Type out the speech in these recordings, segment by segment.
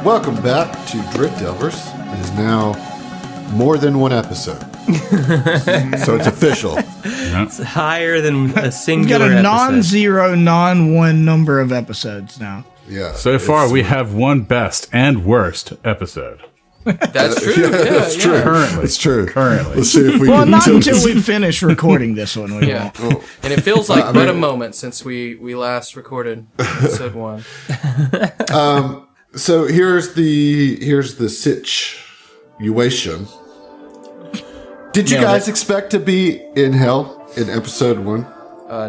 Welcome back to Drift Delvers. It is now more than one episode. So it's official. It's higher than a We've singular got a episode. non-zero, non-one number of episodes now. Yeah. So far, we have one best and worst episode. That's true. That's true. Currently. That's true. Currently. Let's see if we Well, can not tilt until this. we finish recording this one. We Yeah. won't. And it feels like but a moment since we last recorded episode 1. So here's the situation. Did you guys expect to be in hell in episode 1?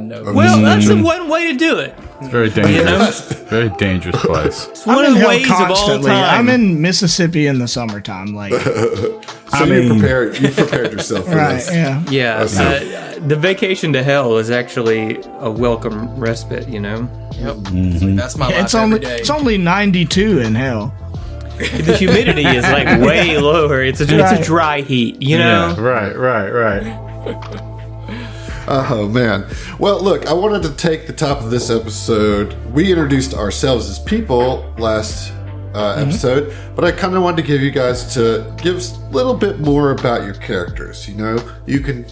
No. Well, that's the one way to do it. It's very dangerous. Very dangerous place. It's one I'm of in the hell ways of all constantly. time. I'm in Mississippi in the summertime. Like, So you prepared yourself for right? this. Yeah. Yeah, the vacation to hell is actually a welcome respite, you know? Yep. It's like, that's my life It's only every day. it's only 92 in hell. The humidity is like way lower. It's a dry heat, you know? Yeah, right. Oh, man. Well, look, I wanted to take the top of this episode. We introduced ourselves as people last episode, but I kind of wanted to give you guys to give us a little bit more about your characters. You know, you can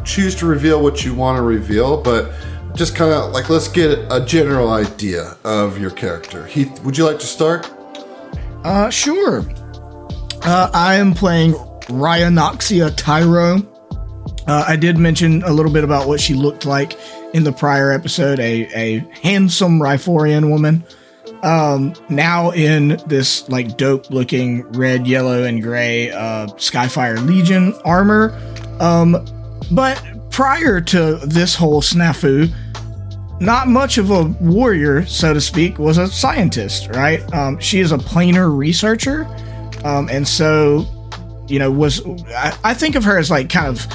choose to reveal what you want to reveal, but just kind of like, let's get a general idea of your character. Heath, would you like to start? Sure. I am playing Ryanoxia Tyro. I did mention a little bit about what she looked like in the prior episode, a handsome Riforian woman. Now in this like dope looking red, yellow, and gray Skyfire Legion armor. But prior to this whole snafu, not much of a warrior, so to speak, was a scientist, right? She is a planar researcher. And so, you know, I think of her as like kind of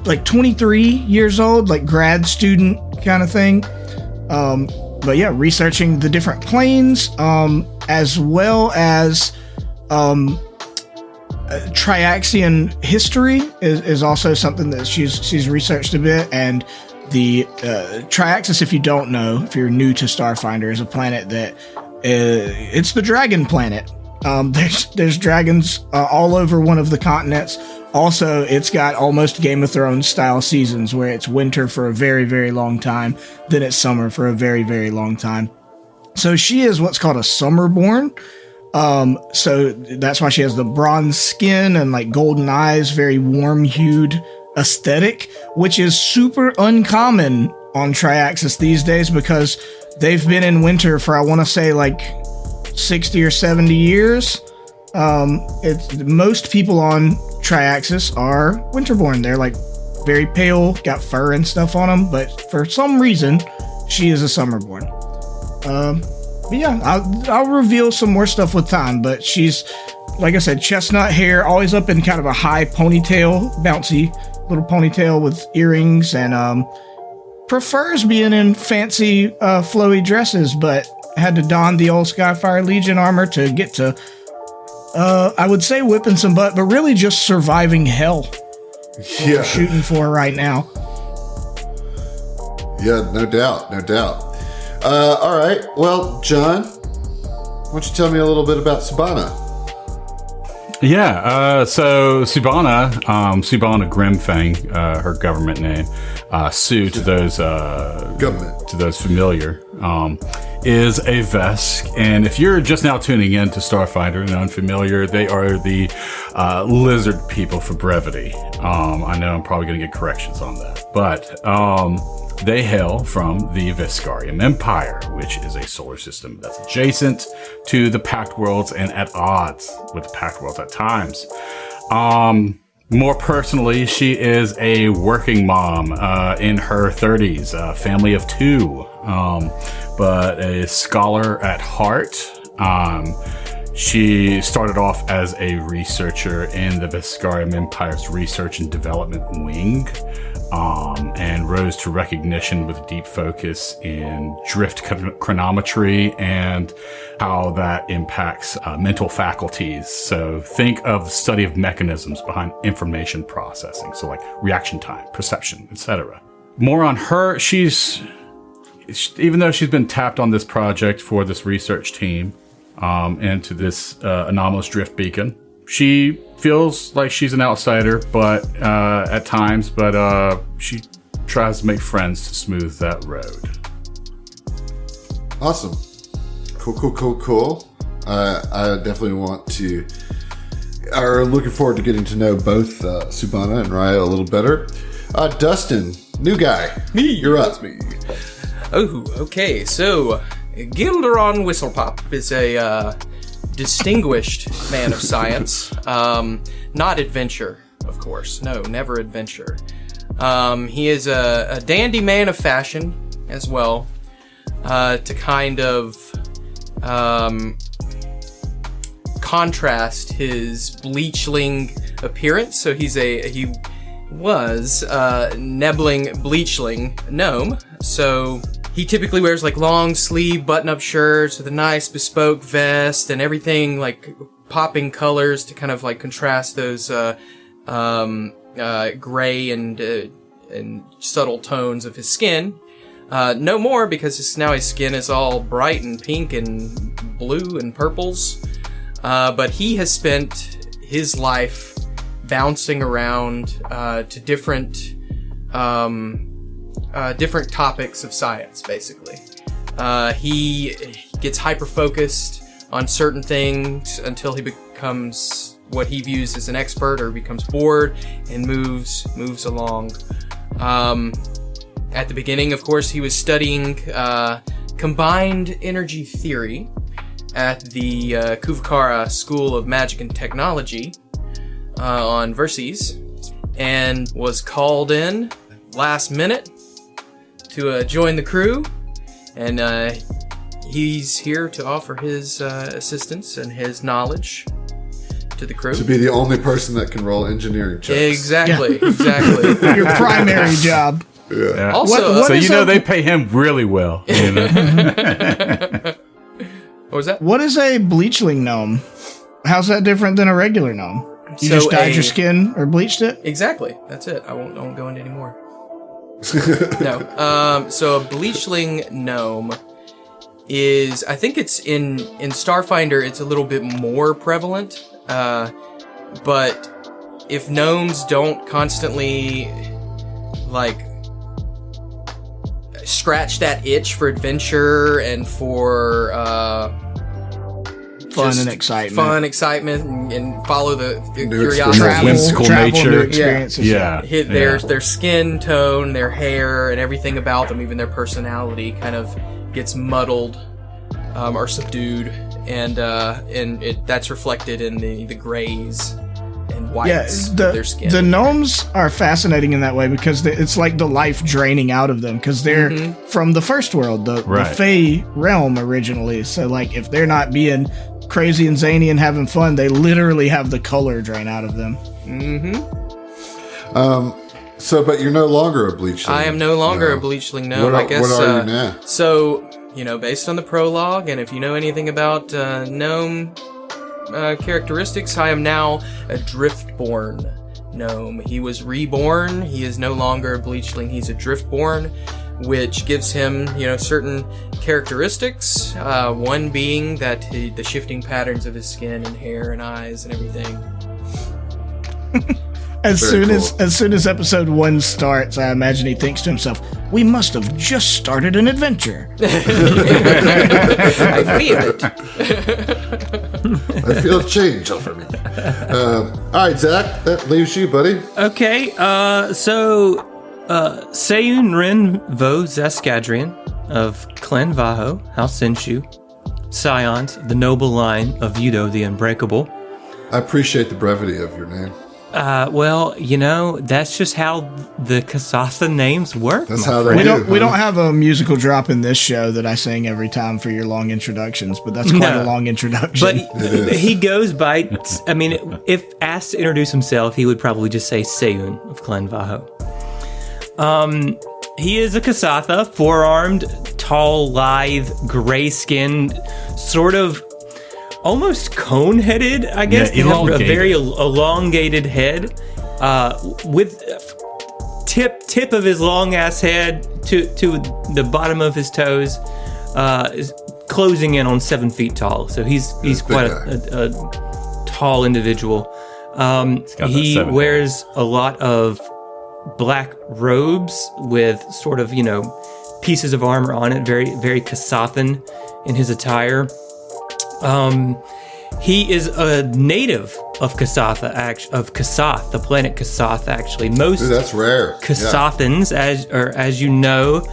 like 23 years old, like grad student kind of thing. But yeah, researching the different planes, as well as Triaxian history is also something that she's researched a bit. And the Triaxis, if you don't know, if you're new to Starfinder, is a planet that it's the dragon planet. There's dragons all over one of the continents. Also, it's got almost Game of Thrones style seasons where it's winter for a very, very long time, then it's summer for a very, very long time. So she is what's called a Summerborn. So that's why she has the bronze skin and like golden eyes, very warm-hued aesthetic, which is super uncommon on Triaxis these days because they've been in winter for, I want to say, like 60 or 70 years. Most people on Triaxis are winterborn. They're like very pale, got fur and stuff on them, but for some reason, she is a Summerborn. But yeah, I'll reveal some more stuff with time, but she's, like I said, chestnut hair, always up in kind of a high ponytail, bouncy little ponytail with earrings, and prefers being in fancy, flowy dresses, but had to don the old Skyfire Legion armor to get to, I would say whipping some butt, but really just surviving hell. Yeah. We're shooting for right now. Yeah, no doubt. All right. Well, John, why don't you tell me a little bit about Subana? Yeah, so Subana Grimfang, her government name, Sue to those Government. to those familiar, is a Vesk, and if you're just now tuning in to Starfinder and unfamiliar, they are the lizard people for brevity. I know I'm probably going to get corrections on that, but they hail from the Veskarium Empire, which is a solar system that's adjacent to the Pact Worlds and at odds with the Pact Worlds at times. More personally, she is a working mom in her 30s, a family of 2, but a scholar at heart. She started off as a researcher in the Veskarium Empire's research and development wing, and rose to recognition with a deep focus in drift chronometry and how that impacts mental faculties. So think of the study of mechanisms behind information processing, so like reaction time, perception, etc. More on her, even though she's been tapped on this project for this research team, into this anomalous drift beacon. She feels like she's an outsider, but at times, but she tries to make friends to smooth that road. Awesome. Cool. I definitely want to, are looking forward to getting to know both Subhana and Raya a little better. Dustin, new guy. You're up. Me. Oh, okay. So, Gilderon Whistlepop is a distinguished man of science. Not adventure, of course. No, never adventure. He is a dandy man of fashion as well, to kind of contrast his bleachling appearance. So he was Nebbling Bleachling gnome. So he typically wears like long sleeve button-up shirts with a nice bespoke vest and everything like popping colors to kind of like contrast those gray and subtle tones of his skin. No more, because now his skin is all bright and pink and blue and purples. But he has spent his life bouncing around to different topics of science, basically. He gets hyper-focused on certain things until he becomes what he views as an expert, or becomes bored and moves along. At the beginning, of course, he was studying combined energy theory at the Kuvkara School of Magic and Technology on Verces, and was called in last minute to join the crew, and he's here to offer his assistance and his knowledge to the crew. To be the only person that can roll engineering checks. Exactly. Your primary job. Yeah. Also, What So is they pay him really well. You know? what was that? What is a bleachling gnome? How's that different than a regular gnome? You So just dyed a- your skin or bleached it? Exactly. That's it. I won't go into any more. No. So a bleachling gnome is, I think it's in Starfinder, it's a little bit more prevalent. But if gnomes don't constantly like scratch that itch for adventure and for Fun and excitement, and follow the New curiosity. Whimsical nature. new experiences. Yeah. Hit their skin tone, their hair, and everything about them, even their personality, kind of gets muddled or subdued, and that's reflected in the grays and whites of their skin. The gnomes are fascinating in that way because it's like the life draining out of them, because they're from the first world, the Fey realm originally. So like if they're not being crazy and zany and having fun, they literally have the color drain out of them. So, but you're no longer a bleachling. I am no longer a bleachling gnome. What I guess. are you now? So, based on the prologue, and if you know anything about gnome characteristics, I am now a driftborn gnome. He was reborn. He is no longer a bleachling. He's a driftborn, which gives him, certain characteristics. One being that the shifting patterns of his skin and hair and eyes and everything. As soon as episode 1 starts, I imagine he thinks to himself, "We must have just started an adventure." I feel it. I feel a change over me. All right, Zach, that leaves you, buddy. Okay, so Seun Rin Vo Zeskadrian of Clan Vaho, House Senshu, Scions, the noble line of Yudo the Unbreakable. I appreciate the brevity of your name. Well, that's just how the Kasatha names work. That's how they do. We don't have a musical drop in this show that I sing every time for your long introductions, but that's quite a long introduction. But he goes by, if asked to introduce himself, he would probably just say Seun of Clan Vaho. He is a Kasatha, four-armed, tall, lithe, gray-skinned, sort of almost cone-headed, I guess. Yeah, elongated. A very elongated head, with tip of his long-ass head to the bottom of his toes, is closing in on 7 feet tall. So he's quite a tall individual. He wears a lot of black robes with sort of, pieces of armor on it, very, very Kasathan in his attire. He is a native of Kasath, the planet Kasath, actually. Most that's rare. Kasathans, as you know,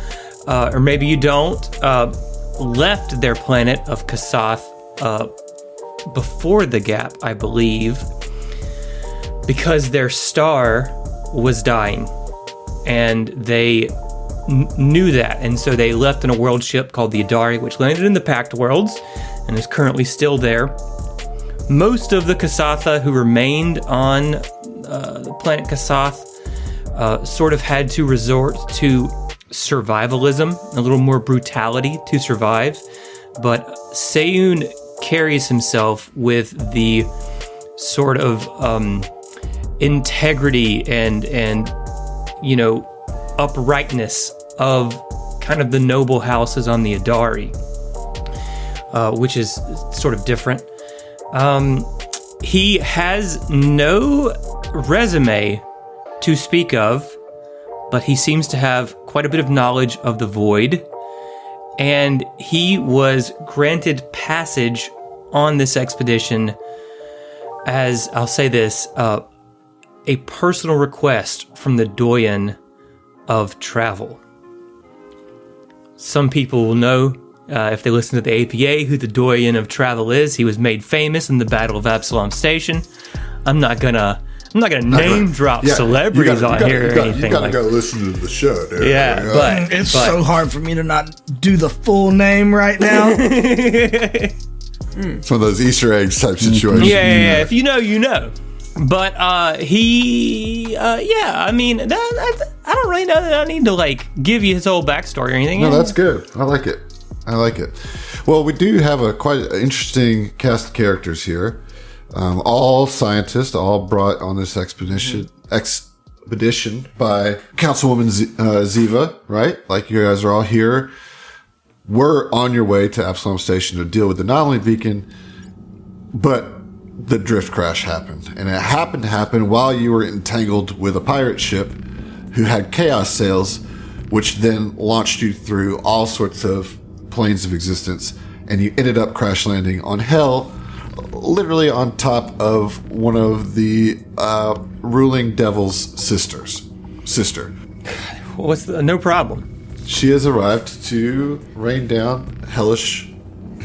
or maybe you don't, left their planet of Kasath before the gap, I believe, because their star was dying, and they knew that, and so they left in a world ship called the Adari, which landed in the Pact Worlds and is currently still there. Most of the Kasatha who remained on the planet Kasath sort of had to resort to survivalism, a little more brutality to survive, but Seiyun carries himself with the sort of integrity and uprightness of kind of the noble houses on the Adari, which is sort of different. He has no resume to speak of, but he seems to have quite a bit of knowledge of the Void, and he was granted passage on this expedition as, I'll say this, a personal request from the Doyen of Travel. Some people will know, if they listen to the APA, who the Doyen of Travel is. He was made famous in the Battle of Absalom Station. I'm not gonna name drop celebrities on here or anything. You gotta go listen to the show, dude. Yeah, but it's so hard for me to not do the full name right now. It's one of those Easter eggs type situations. Yeah. If you know, you know. But he, I mean, I don't really know that I need to give you his whole backstory or anything. No, that's good. I like it. Well, we do have a quite interesting cast of characters here. All scientists, all brought on this expedition by Councilwoman Ziva, right? Like, you guys are all here. We're on your way to Absalom Station to deal with the anomaly beacon, but the drift crash happened. And it happened to happen while you were entangled with a pirate ship who had chaos sails, which then launched you through all sorts of planes of existence, and you ended up crash landing on Hell, literally on top of one of the ruling devil's sister. No problem. She has arrived to rain down hellish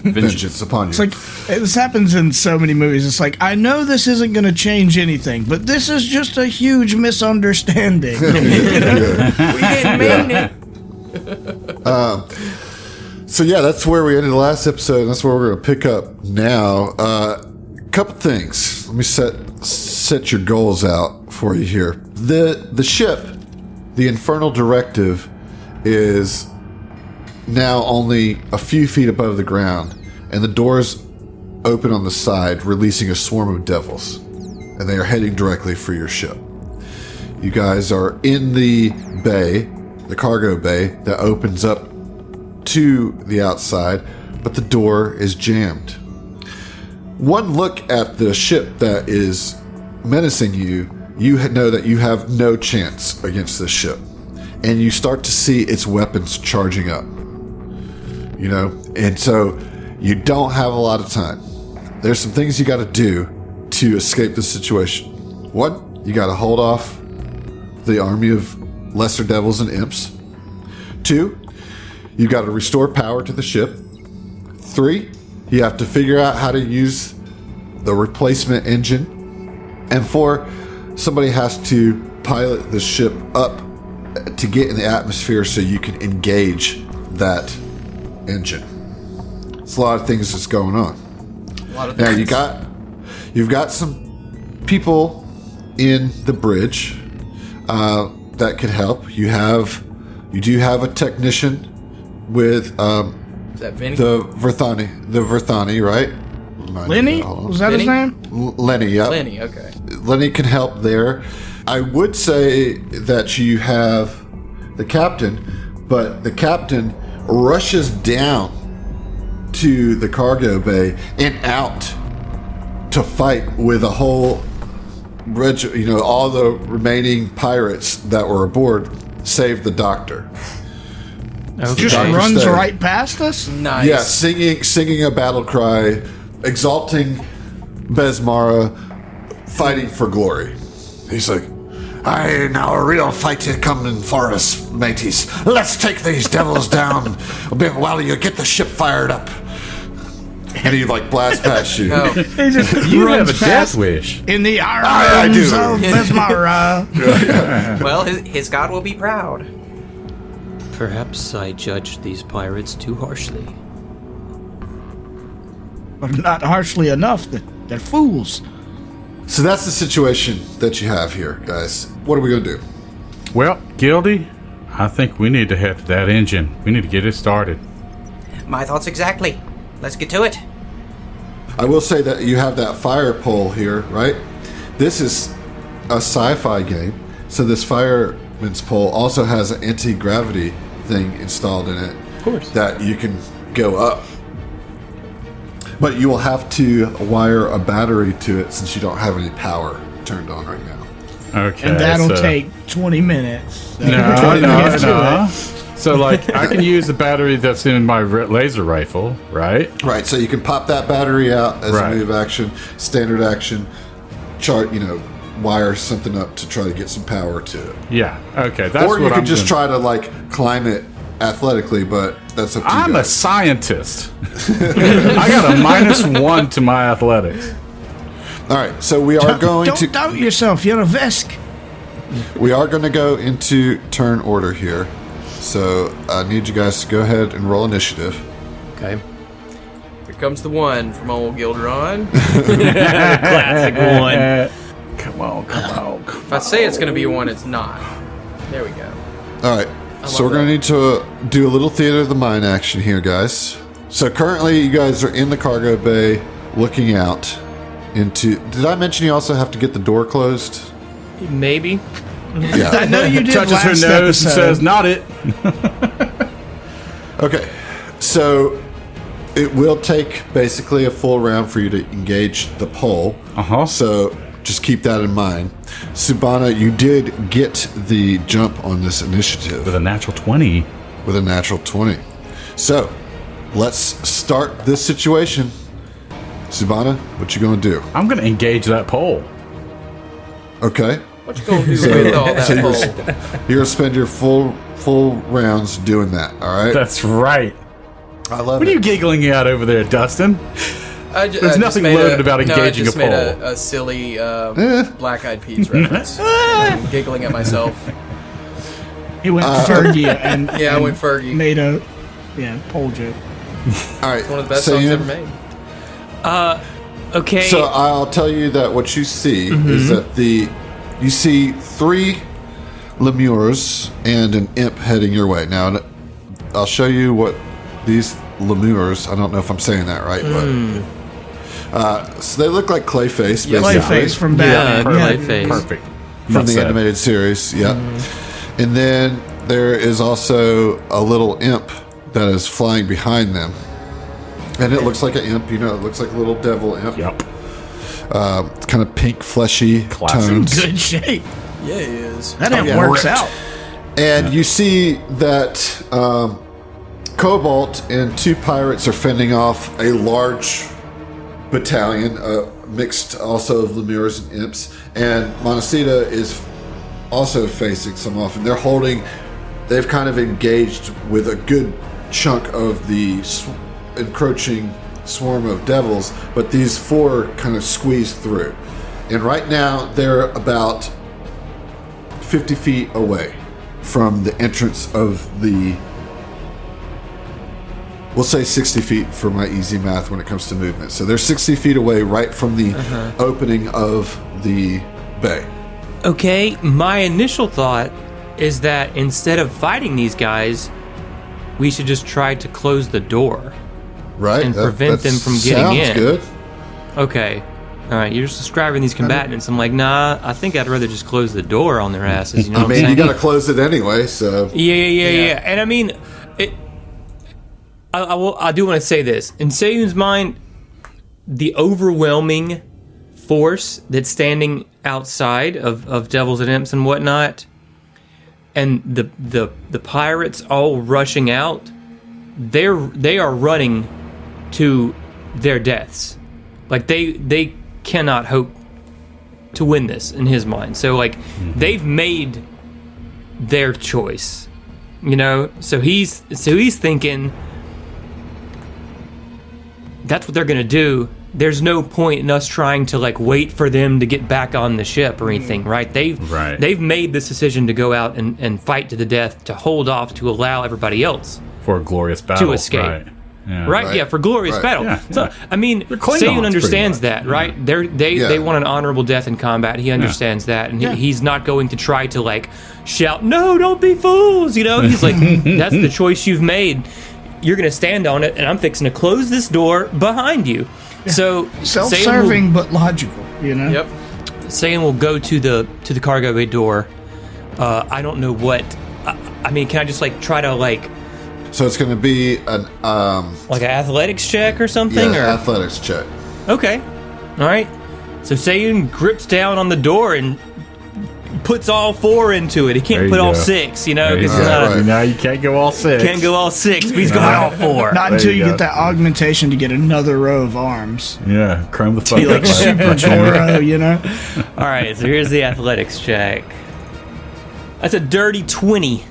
vengeance upon you. It's like, this happens in so many movies. It's like, I know this isn't going to change anything, but this is just a huge misunderstanding. We didn't mean it. So yeah, that's where we ended the last episode, and that's where we're going to pick up now. Couple things. Let me set your goals out for you here. The ship, the Infernal Directive, is now only a few feet above the ground, and the doors open on the side, releasing a swarm of devils, and they are heading directly for your ship. You guys are in the bay, the cargo bay that opens up to the outside, but the door is jammed. One look at the ship that is menacing you, you know that you have no chance against this ship, and you start to see its weapons charging up. And so you don't have a lot of time. There's some things you got to do to escape the situation. One, you got to hold off the army of lesser devils and imps. Two, you got to restore power to the ship. 3, you have to figure out how to use the replacement engine. And 4, somebody has to pilot the ship up to get in the atmosphere so you can engage that engine. It's a lot of things that's going on. Now you've got some people in the bridge that could help. You do have a technician with Is that Vinny? the Verthani, right? Lenny? Was that his name? Lenny, yeah. Lenny, okay. Lenny can help there. I would say that you have the captain, but the captain rushes down into the cargo bay and out to fight with a whole all the remaining pirates that were aboard, save the doctor. Okay. Just Dr. runs Stone. right past us. Nice. Yeah, singing a battle cry, exalting Besmara, fighting for glory. He's like, "Aye, now a real fight is coming for us, mateys. Let's take these devils down while you get the ship fired up." And he like blasts past you. Oh, He just You runs have a past death wish. in the I arms do. of Besmara. well, his god will be proud. Perhaps I judged these pirates too harshly. But not harshly enough. They're fools. So that's the situation that you have here, guys. What are we gonna do? Well, Gildy, I think we need to head to that engine. We need to get it started. My thoughts exactly. Let's get to it. I will say that you have that fire pole here, right? This is a sci-fi game, so this fireman's pole also has an anti-gravity thing installed in it. Of course. That you can go up. But you will have to wire a battery to it since you don't have any power turned on right now. Okay. And that'll so- take 20 minutes. No, 20 minutes to no. it. So, like, I can use the battery that's in my laser rifle, right? Right, so you can pop that battery out as Right. a move action, standard action, wire something up to try to get some power to it. Yeah. Okay. That's Or you what could I'm just doing. try to like climb it athletically, but that's up to I'm you a guys. scientist. I got a -1 to my athletics. All right, so we are going Don't to doubt yourself. You're a Vesk. go into turn order here. So I need you guys to go ahead and roll initiative. Okay. Here comes the one from old Gilderon. Classic one. Come on. If I say it's going to be one, it's not. There we go. All right, so we're love going to need to do a little theater of the mind action here, guys. So currently, you guys are in the cargo bay, looking out into. Did I mention you also have to get the door closed? Maybe. I Yeah. know you did Touches her last nose and episode. says, "Not it." Okay, so it will take basically a full round for you to engage the pole. Uh-huh. So just keep that in mind. Subana, you did get the jump on this initiative With a natural 20. with a natural 20. So let's start this situation. Subana, what you gonna do? I'm going to engage that pole. Okay. What you going to do with all that you're, pole? you're gonna spend your full rounds doing that. All right. That's right. I love What are it. you giggling at over there, Dustin? There's nothing loaded about engaging I just a made pole. a silly Black Eyed Peas reference. I'm giggling at myself. He went Fergie and Yeah, I went Fergie. made a pole joke. All right. One of the best so songs you- ever made. Okay. So I'll tell you that what you see is that you see 3 lemurs and an imp heading your way. Now I'll show you what these lemurs. I don't know if I'm saying that right, but so they look like Clayface, Yeah, basically, Clayface from Yeah, Batman. Clayface. Perfect. from Enough the said. animated series. Yeah, and then there is also a little imp that is flying behind them. And it looks like an imp, it looks like a little devil imp. Yep. Kind of pink, fleshy Classic. tones. Good shape. Yeah, he is. That imp yeah. works Ripped. out. And you see that Cobalt and 2 pirates are fending off a large battalion, mixed also of lemurs and imps. And Montecita is also facing some off. And they've kind of engaged with a good chunk of the encroaching swarm of devils, but these 4 kind of squeeze through. And right now they're about 50 feet away from the entrance of we'll say 60 feet for my easy math when it comes to movement. So they're 60 feet away right from the opening of the bay. Okay, my initial thought is that instead of fighting these guys, we should just try to close the door. Right? And prevent them from getting sounds in. good. Okay. All right, you're just describing these combatants. I'm like, nah, I think I'd rather just close the door on their asses. You know I what I'm mean, saying? you got to close it anyway, so. Yeah. And I mean, I do want to say this. In Seiyun's mind, the overwhelming force that's standing outside of devils and imps and whatnot, and the pirates all rushing out, they are running to their deaths. Like they cannot hope to win this in his mind. So like they've made their choice, you know. So he's thinking that's what they're gonna do. There's no point in us trying to like wait for them to get back on the ship or anything, right? They've made this decision to go out and fight to the death, to hold off, to allow everybody else for a glorious battle to escape. Right. Yeah. Right, yeah, for glorious battle. Yeah, So, I mean, Seiyun understands that, right? They want an honorable death in combat. He understands that, and he's not going to try to like shout, "No, don't be fools!" You know, he's like, "That's the choice you've made. You're going to stand on it, and I'm fixing to close this door behind you." Yeah. So self-serving but logical, you know. Yep. Seiyun will go to the cargo bay door. I don't know what. I mean, can I just like try to like? So it's going to be an like an athletics check or something? Yeah, or? athletics check. Okay. All right. So Seiyun grips down on the door and puts all 4 into it. He can't put all 6, you know, because he's not. Right. No, you can't go all 6. Can't go all 6, but he's going all 4. Not until you get that augmentation to get another row of arms. Yeah, chrome the fuck Be like Super Goro, you know. All right. So here's the athletics check. That's a dirty 20.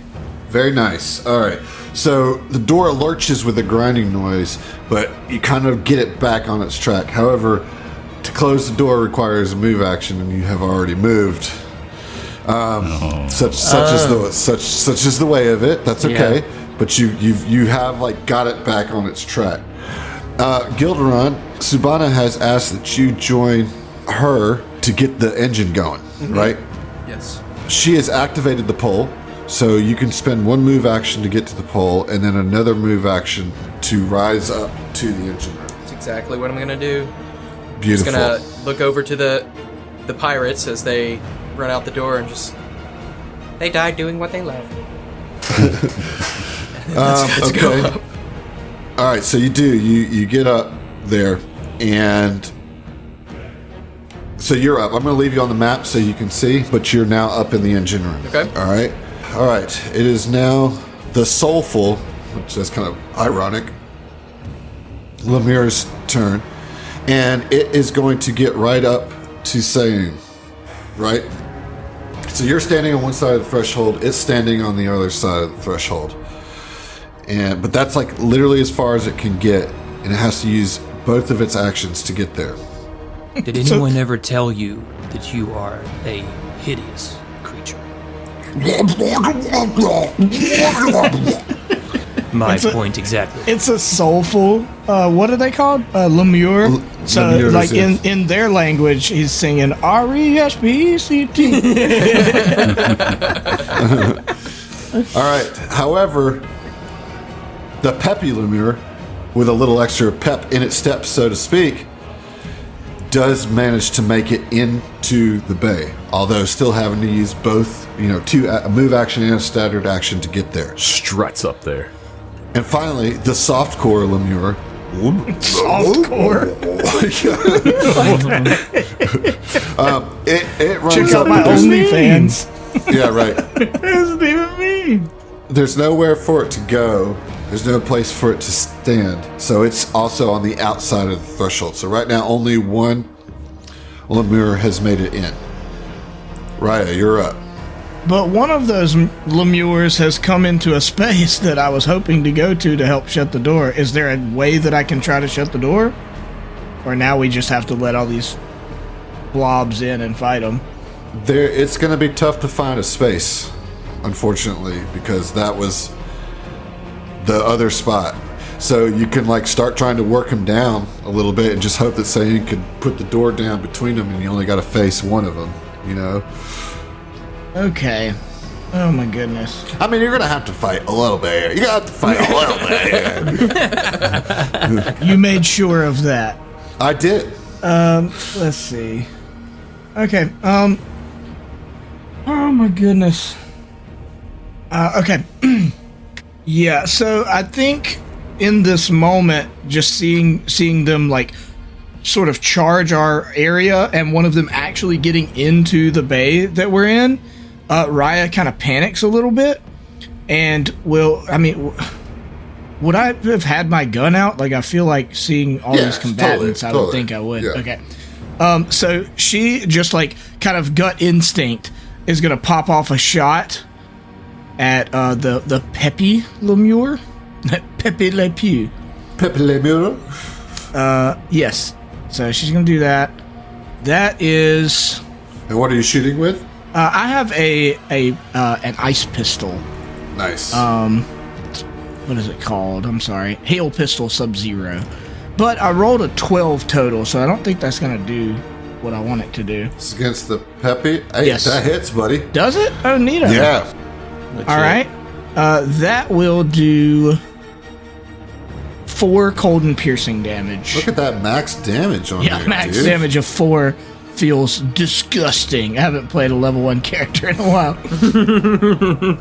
Very nice. All right. So the door lurches with a grinding noise, but you kind of get it back on its track. However, to close the door requires a move action, and you have already moved. Such is the way of it. That's okay. Yeah. But you have like got it back on its track. Gilderon, Subana has asked that you join her to get the engine going, right? Yes. She has activated the pole. So you can spend 1 move action to get to the pole, and then another move action to rise up to the engine room. That's exactly what I'm gonna do. Beautiful. Just gonna look over to the pirates as they run out the door and just they died doing what they love. Let's go up. All right, so you do. You get up there, and so you're up. I'm going to leave you on the map so you can see, but you're now up in the engine room. Okay. All right. It is now the soulful, which is kind of ironic, Lemure's turn, and it is going to get right up to Seiyun, right? So you're standing on one side of the threshold, it's standing on the other side of the threshold. But that's like literally as far as it can get, and it has to use both of its actions to get there. Did anyone ever tell you that you are a hideous creature? My point exactly. It's a soulful. What are they called? Lemure. So, Lemures, like yes. in their language, he's singing R-E-S-P-E-C-T. All right. However, the peppy Lemure, with a little extra pep in its steps, so to speak, does manage to make it into the bay, although still having to use both, a move action and a standard action to get there. Struts up there. And finally, the softcore Lemure. Softcore. It runs Check up. out my OnlyFans. Yeah, right. What does it even mean? There's nowhere for it to go. There's no place for it to stand. So it's also on the outside of the threshold. So right now, only one Lemure has made it in. Raya, you're up. But one of those Lemures has come into a space that I was hoping to go to help shut the door. Is there a way that I can try to shut the door? Or now we just have to let all these blobs in and fight them? It's going to be tough to find a space, unfortunately, because that was the other spot. So you can start trying to work them down a little bit and just hope that Seiyun could put the door down between them, and you only got to face one of them, Okay. Oh my goodness. I mean, you're going to have to fight a little bit. You got to fight a little bit. You made sure of that. I did. Let's see. Okay. Oh my goodness. Okay. Yeah, so I think in this moment, just seeing them like sort of charge our area, and one of them actually getting into the bay that we're in, Raya kind of panics a little bit, and would I have had my gun out? Like, I feel like seeing all these combatants, I would think I would. Yeah. Okay. So she just like kind of gut instinct is gonna pop off a shot at the Pepe Lemure. Pepe Le Pew. Pepe Lemure? Yes. So she's gonna do that. That is. And what are you shooting with? I have an ice pistol. Nice. What is it called? I'm sorry. Hail pistol Sub-Zero. But I rolled a 12 total, so I don't think that's gonna do what I want it to do. It's against the Pepe? Hey, yes. That hits, buddy. Does it? Oh, neato. Yeah. Legit. All right. That will do 4 cold and piercing damage. Look at that max damage on there, max dude. damage of 4 feels disgusting. I haven't played a level 1 character in a while.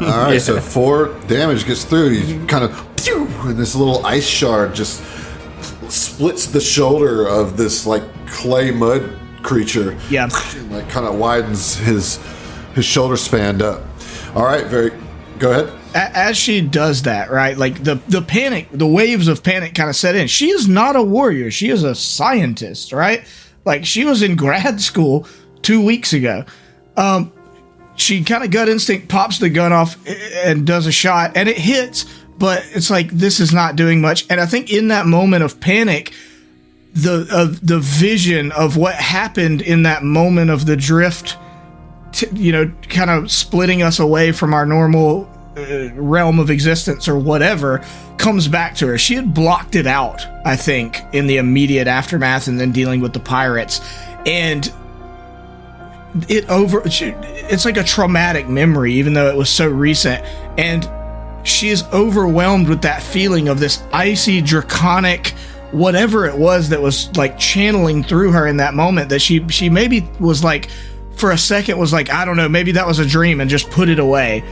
All right, so 4 damage gets through. You kind of, pew, and this little ice shard just splits the shoulder of this like clay mud creature. Yeah. And, like kind of widens his shoulder span up. All right, go ahead. As she does that, right, like the panic, the waves of panic kind of set in. She is not a warrior. She is a scientist, right? Like, she was in grad school 2 weeks ago. She kind of gut instinct pops the gun off and does a shot, and it hits, but it's like, this is not doing much. And I think in that moment of panic, the vision of what happened in that moment of the drift, kind of splitting us away from our normal realm of existence or whatever, comes back to her. She had blocked it out, I think, in the immediate aftermath and then dealing with the pirates. And it's like a traumatic memory, even though it was so recent. And she is overwhelmed with that feeling of this icy, draconic, whatever it was that was like channeling through her in that moment, that she maybe was like, for a second was like, I don't know, maybe that was a dream and just put it away.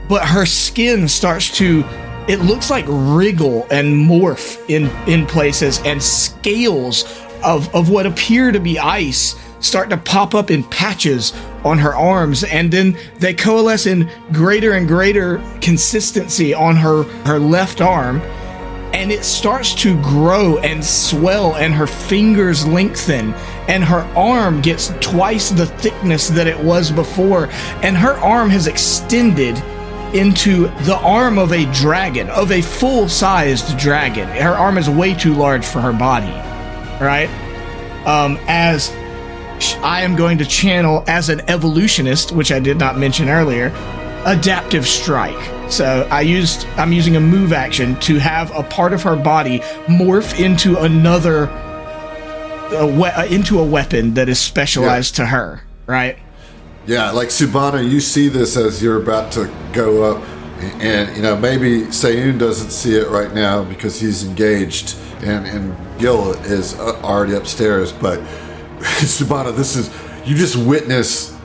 But her skin starts to, it looks like wriggle and morph in places, and scales of what appear to be ice start to pop up in patches on her arms, and then they coalesce in greater and greater consistency on her left arm, and it starts to grow and swell, and her fingers lengthen, and her arm gets twice the thickness that it was before, and her arm has extended into the arm of a dragon, of a full-sized dragon. Her arm is way too large for her body, right? As I am going to channel, as an evolutionist, which I did not mention earlier, adaptive strike. So I'm using a move action to have a part of her body morph into into a weapon that is specialized to her, right? Yeah, like Subhana, you see this as you're about to go up, and maybe Sayun doesn't see it right now because he's engaged, and Gil is already upstairs. But Subhana, you just witness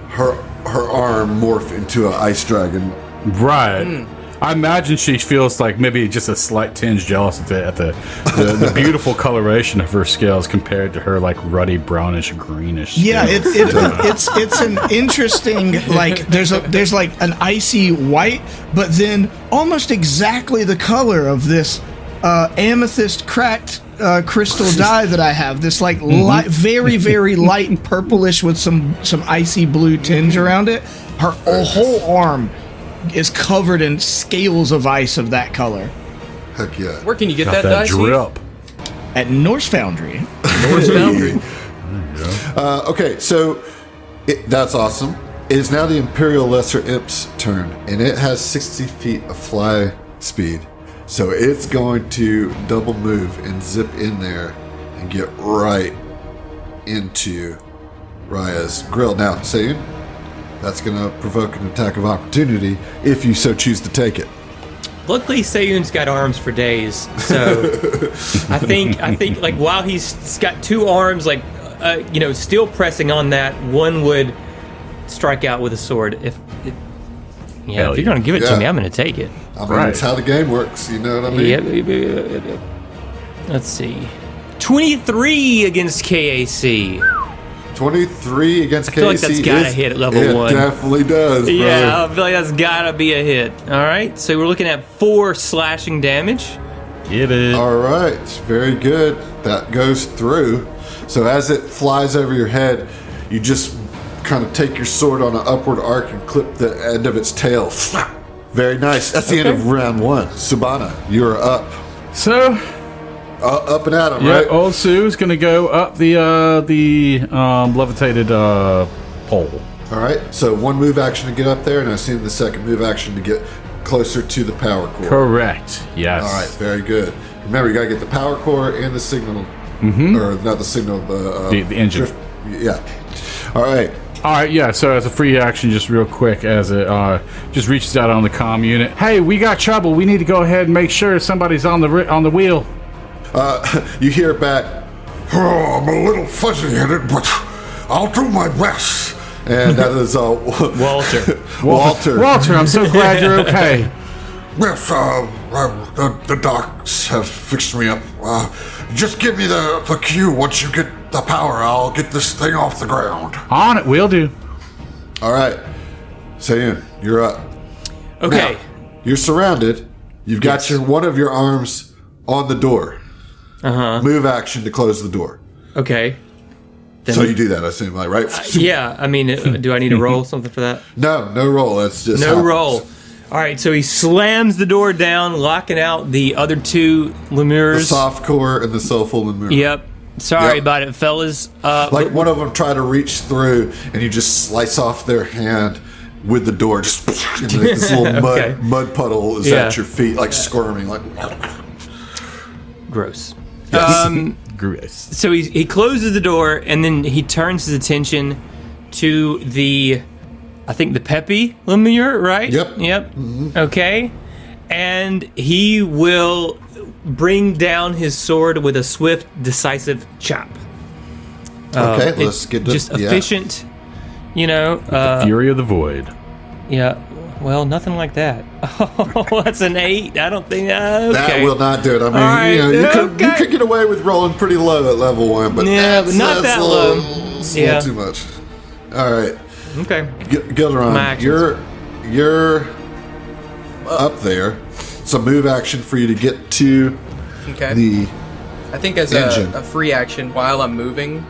her arm morph into an ice dragon. Right. I imagine she feels like maybe just a slight tinge jealous at the beautiful coloration of her scales compared to her like ruddy brownish greenish. Yeah, it's an interesting, like there's like an icy white, but then almost exactly the color of this amethyst cracked crystal dye that I have. This like light, very very light purplish with some icy blue tinge around it. Her whole arm is covered in scales of ice of that color. Heck yeah. Where can you get Got that dye, Steve? drip. At Norse Foundry. Norse Foundry. Okay, so that's awesome. It is now the Imperial Lesser Imp's turn, and it has 60 feet of fly speed. So it's going to double move and zip in there and get right into Raya's grill. Now, Sayun, that's going to provoke an attack of opportunity if you so choose to take it. Luckily, Sayun's got arms for days, so I think like while he's got 2 arms, like still pressing on that, one would strike out with a sword. Yeah, Hell if you're going to give it to Yeah. me, I'm going to take it. I mean, Right. it's how the game works. You know what I mean? Yep. Let's see. 23 against KAC. 23 against KC. feel like that's gotta hit at level 1. It definitely does, brother. Yeah, I feel like that's got to be a hit. All right, so we're looking at 4 slashing damage. Get it. All right, very good. That goes through. So as it flies over your head, you just kind of take your sword on an upward arc and clip the end of its tail. Very nice. That's the end of round 1. Subana, you're up. So, Up and at him, yeah, right? old Sue's gonna go up the levitated pole. All right. So 1 move action to get up there, and I assume the second move action to get closer to the power core. Correct. Yes. All right. Very good. Remember, you got to get the power core and the signal, or not the signal, The engine. drift. Yeah. All right. All right, yeah, so as a free action, just real quick, as it just reaches out on the comm unit. Hey, we got trouble. We need to go ahead and make sure somebody's on the wheel. You hear back, "Oh, I'm a little fuzzy-headed, but I'll do my best." And that is Walter. Walter. I'm so glad you're okay. Yes, the docs have fixed me up. Just give me the cue. Once you get the power, I'll get this thing off the ground. On it, will do. All right. Sayun, you're up. Okay. Now, you're surrounded. You've got one of your arms on the door. Move action to close the door. Okay. Then So you do that, I assume, right? yeah, I mean, do I need to roll something for that? No roll. That's just No happens. roll. All right, so he slams the door down, locking out the other 2 The lemurs. soft core and the soulful and mirror. Yep. Sorry Yep. about it, fellas. Like one of them try to reach through, and you just slice off their hand with the door. Just and like this little Okay. mud puddle is Yeah. at your feet, like squirming, like. Gross. Gross. So he closes the door, and then he turns his attention to the, I think the Peppy lemur, right? Yep. Mm-hmm. Okay. And he will bring down his sword with a swift, decisive chop. Okay, It's let's get to just efficient, Fury of the Void. Yeah. Well, nothing like that. Oh, that's an 8. I don't think. Okay. That will not do it. I mean, All right, you could get away with rolling pretty low at level 1, but Yeah, but not that's that a low. little, it's a Yeah. little too much. All right, Okay. My Gilderon, actions. you're up there. It's a move action for you to get to Okay. the. I think as engine. a free action, while I'm moving,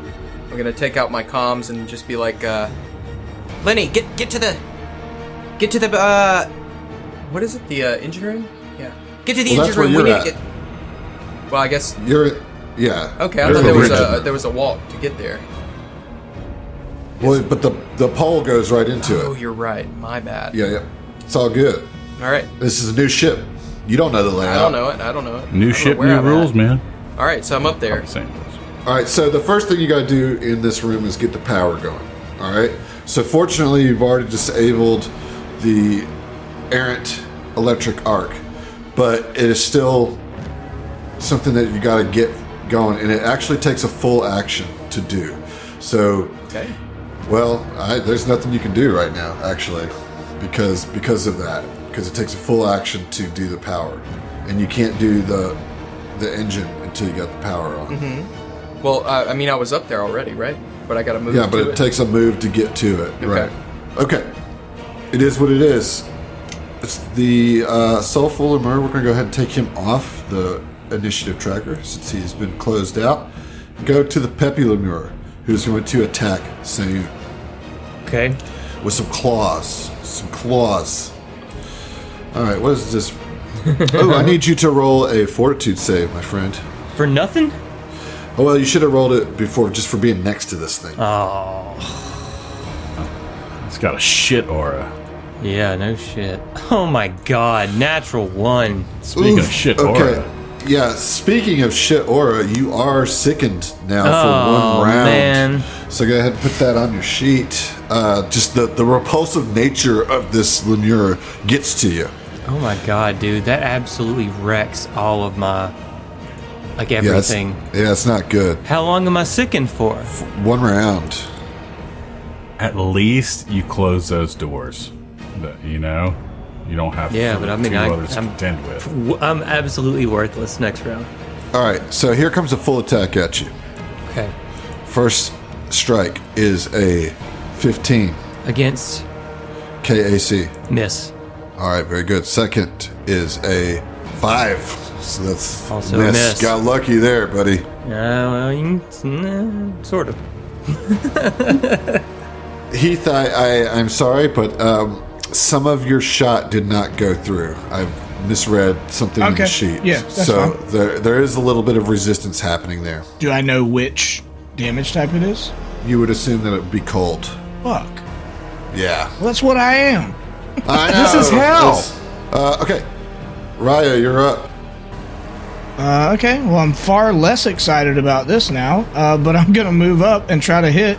I'm gonna take out my comms and just be like, Lenny, get to the what is it? The engine room? Yeah. Get to the Well, engine that's where room. We you're need at. to get. Well, I guess. Yeah. Okay, I You're thought the there was a walk to get there. Well, but the pole goes right into Oh, it. you're right. My bad. Yeah. It's all good. All right. This is a new ship. You don't know the layout. I don't know it. I don't know it. I New don't know ship, where new I'm rules, at. man. All right, so I'm up there. Same rules. All right, so the first thing you got to do in this room is get the power going. All right. So fortunately, you've already disabled the errant electric arc, but it is still something that you got to get going, and it actually takes a full action to do. So, Okay. well, there's nothing you can do right now, actually, because of that. Because it takes a full action to do the power, and you can't do the engine until you got the power on. Well, I mean, I was up there already, right? But I got to move. Yeah, but to it takes a move to get to it. Right. Okay. It is what it is. It's the Soulful Lemur. We're going to go ahead and take him off the initiative tracker since he's been closed out. Go to the Peppy Lemur, who's going to attack Sayun Okay. with some claws. All right, what is this? Oh, I need you to roll a fortitude save, my friend. For nothing? Oh, well, you should have rolled it before just for being next to this thing. It's got a shit aura. Yeah, no shit. Oh my god, natural 1. Speaking of Oof, shit okay. aura. Yeah, speaking of shit aura, you are sickened now Oh, for 1 round. man. So go ahead and put that on your sheet. Just the repulsive nature of this Lemur gets to you. Oh my god, dude, that absolutely wrecks all of my, like, Yeah, everything. it's not good. How long am I sickened for? 1 round. At least you close those doors. You know? You don't have but I mean, two others to contend with. I'm absolutely worthless next round. All right, so here comes a full attack at you. Okay. First strike is a 15 Against KAC. miss. All right, very good. Second is a 5. So that's Also a miss. Got lucky there, buddy. Well, sort of. Heath, I'm sorry, but some of your shot did not go through. I've misread something in the sheet. Yeah, that's so fine. there is a little bit of resistance happening there. Do I know which damage type it is? You would assume that it would be cold. Fuck. Yeah. Well, that's what I am. I know. This is hell. Okay. Raya, you're up. Okay, well, I'm far less excited about this now, but I'm going to move up and try to hit.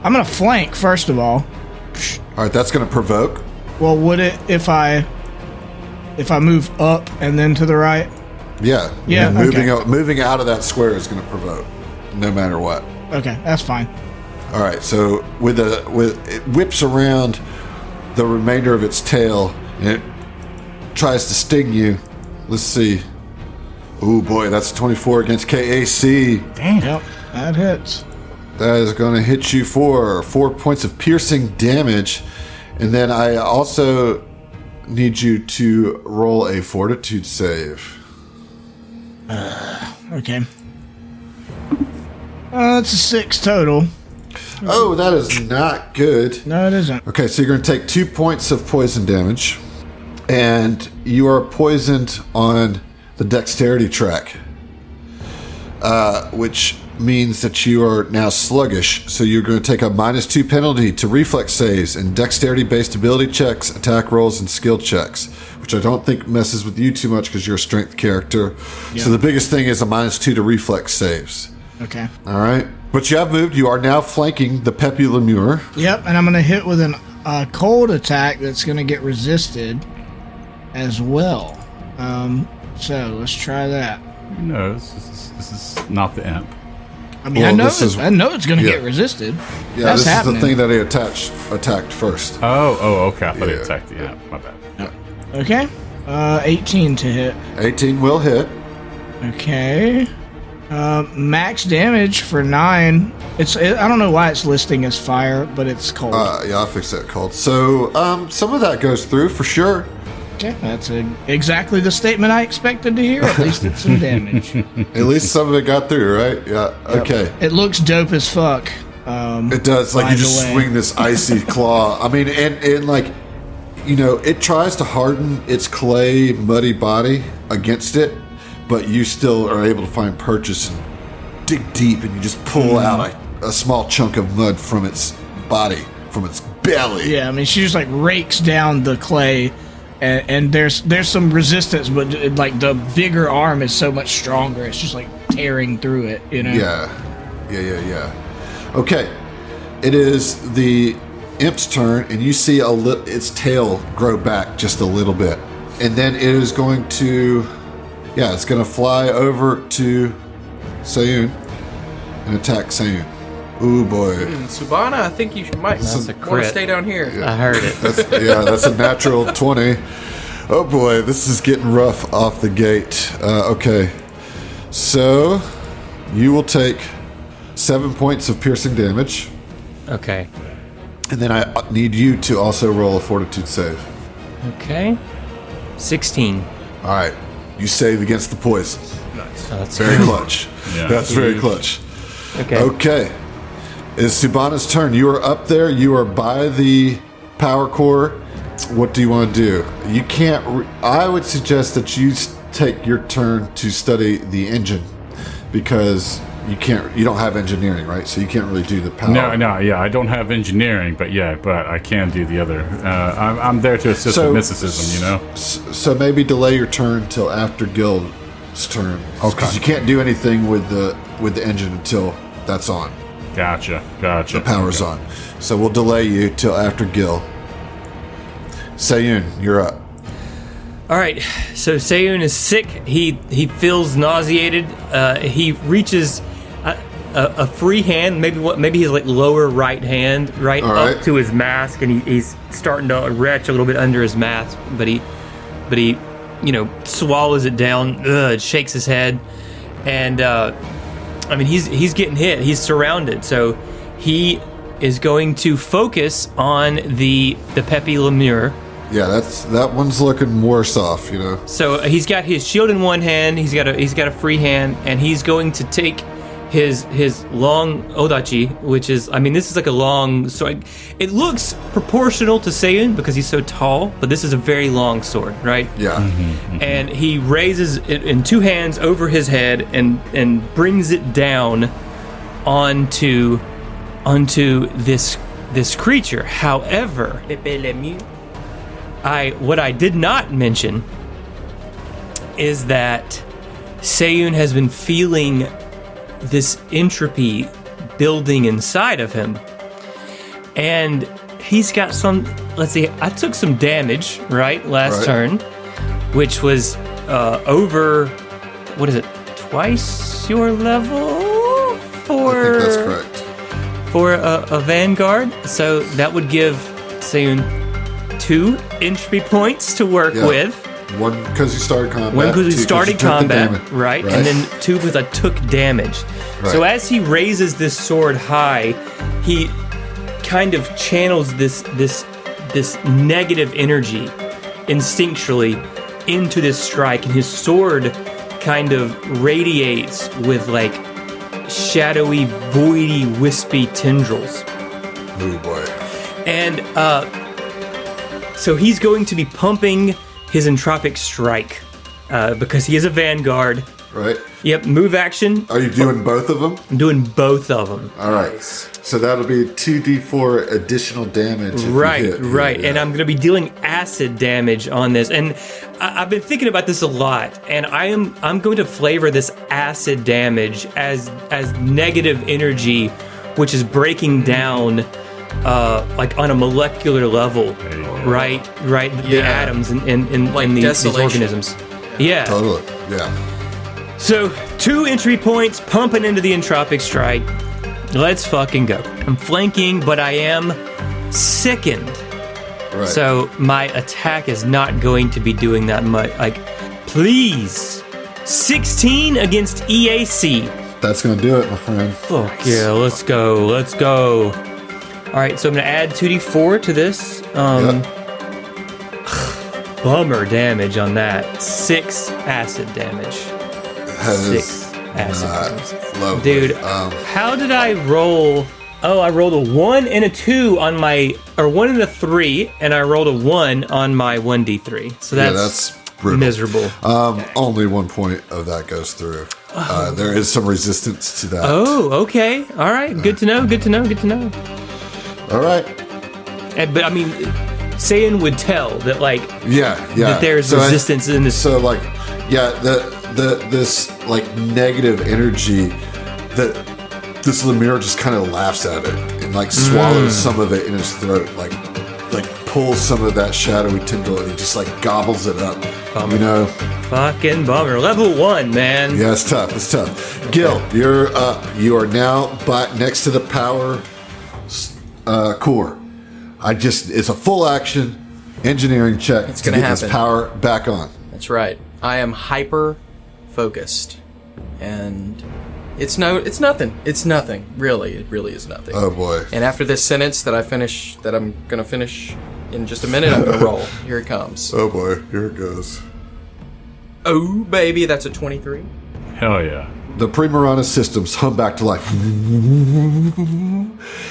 I'm going to flank, first of all. All right, that's going to provoke. Well, would it if I move up and then to the right? Yeah. Yeah, Moving out of that square is going to provoke, no matter what. Okay, that's fine. All right, so with it whips around the remainder of its tail and it tries to sting you. Let's see. Oh boy, that's 24 against KAC. Damn. Yep, that hits. That is going to hit you for 4 points of piercing damage, and then I also need you to roll a fortitude save. Okay. That's a 6 total. Oh, that is not good. No, it isn't. Okay, so you're going to take 2 points of poison damage, and you are poisoned on the dexterity track, which means that you are now sluggish. So you're going to take a -2 penalty to reflex saves and dexterity-based ability checks, attack rolls, and skill checks, which I don't think messes with you too much because you're a strength character. Yeah. So the biggest thing is a -2 to reflex saves. Okay. All right. But you have moved. You are now flanking the Pepe Lemure. Yep, and I'm going to hit with a cold attack that's going to get resisted as well. So let's try that. No, this is not the imp. I mean, Well, I know it's going to yeah. get resisted. Yeah, That's this happening. is the thing that he attacked first. Oh, okay. I thought he Yeah. attacked the imp. My bad. Okay. 18 to hit. 18 will hit. Okay. Max damage for 9. I don't know why it's listing as fire, but it's cold. Yeah, I'll fix that cold. So, some of that goes through for sure. Okay, that's exactly the statement I expected to hear. At least it's some damage. At least some of it got through, right? Yeah. Okay. It looks dope as fuck. It does. Like by you the just way. swing this icy claw. I mean, and like, you know, it tries to harden its clay, muddy body against it, but you still are able to find purchase and dig deep, and you just pull out a small chunk of mud from its body, from its belly. Yeah, I mean, she just like rakes down the clay, and there's some resistance, but like the bigger arm is so much stronger. It's just like tearing through it, you know? Yeah. Okay. It is the imp's turn, and you see its tail grow back just a little bit. And then it is going to... Yeah, it's going to fly over to Sayun and attack Sayun. Ooh, boy. Subana, I think you might That's a want to crit. stay down here. I heard it. That's a natural 20. Oh, boy, this is getting rough off the gate. Okay. So, you will take 7 points of piercing damage. Okay. And then I need you to also roll a fortitude save. Okay. 16. All right. You save against the poison. Oh, that's Very great. clutch. Yeah. That's very clutch. Okay. Okay. It's Subana's turn. You are up there. You are by the power core. What do you want to do? You can't... I would suggest that you take your turn to study the engine, because you don't have engineering, right? So you can't really do the power. No, yeah, I don't have engineering, but I can do the other. I'm there to assist with mysticism, you know? So maybe delay your turn till after Gil's turn. Because you can't do anything with the engine until that's on. Gotcha. The power's on. So we'll delay you till after Gil. Sayun, you're up. All right. So Sayun is sick. He feels nauseated. He reaches. a free hand, maybe his like lower right hand, right All up right. to his mask, and he's starting to retch a little bit under his mask, but he swallows it down, shakes his head, and I mean he's getting hit. He's surrounded, so he is going to focus on the Pepe Lemure. Yeah, that one's looking worse off, So he's got his shield in one hand. He's got a free hand, and he's going to take his long odachi, which is, I mean, this is like a long sword. It looks proportional to Seiyun because he's so tall, but this is a very long sword, right? Yeah. And he raises it in two hands over his head and brings it down onto this creature. However, Pepe Lemure. what I did not mention is that Seiyun has been feeling this entropy building inside of him. And he's got some, let's see, I took some damage, right, last turn, which was over, what is it, twice your level for... I think that's correct. For a Vanguard. So that would give Seiyun 2 entropy points to work with. One because you started combat. One because he 2 'cause started you took the combat, damage. right? And then 2 because I took damage. Right. So as he raises this sword high, he kind of channels this negative energy instinctually into this strike, and his sword kind of radiates with like shadowy, voidy, wispy tendrils. Oh boy. And so he's going to be pumping his entropic strike because he is a Vanguard. Right. Yep, move action. Are you doing both of them? I'm doing both of them. All right. So that'll be 2d4 additional damage. If Right, you hit. right. Yeah. And I'm going to be dealing acid damage on this. And I've been thinking about this a lot. And I'm going to flavor this acid damage as negative energy, which is breaking down like on a molecular level, right? The atoms in Like these desolation. organisms. Yeah. Totally. Yeah. So 2 entry points pumping into the entropic strike. Let's fucking go. I'm flanking, but I am sickened. Right. So my attack is not going to be doing that much. Like, please. 16 against EAC. That's going to do it, my friend. Fuck yeah, let's go. All right, so I'm going to add 2d4 to this. Bummer damage on that. 6 acid damage. That is 6 acid damage. lovely. Dude, how did I roll? Oh, I rolled a 1 and a 2 on my, or 1 and a 3, and I rolled a 1 on my 1d3. So that's brutal. miserable. Only 1 point of that goes through. There is some resistance to that. Oh, okay. All right. Good to know. All right. But I mean, Saiyan would tell that, like, Yeah. that there's resistance in this. So, like, yeah, this like negative energy that this Lemire just kind of laughs at it and like swallows some of it in his throat, like pulls some of that shadowy tendril and he just like gobbles it up. Bummer. Fucking bummer. Level 1, man. Yeah, it's tough. Gil, you're up. You are now next to the power core. It's a full action engineering check. It's to gonna get this happen. power back on. That's right. I am hyper focused, and it's nothing. It's nothing. Really, it really is nothing. Oh boy. And after this sentence that I'm gonna finish in just a minute, I'm gonna roll. Here it comes. Oh boy. Here it goes. Oh baby, that's a 23. Hell yeah. The Primarana systems hum back to life.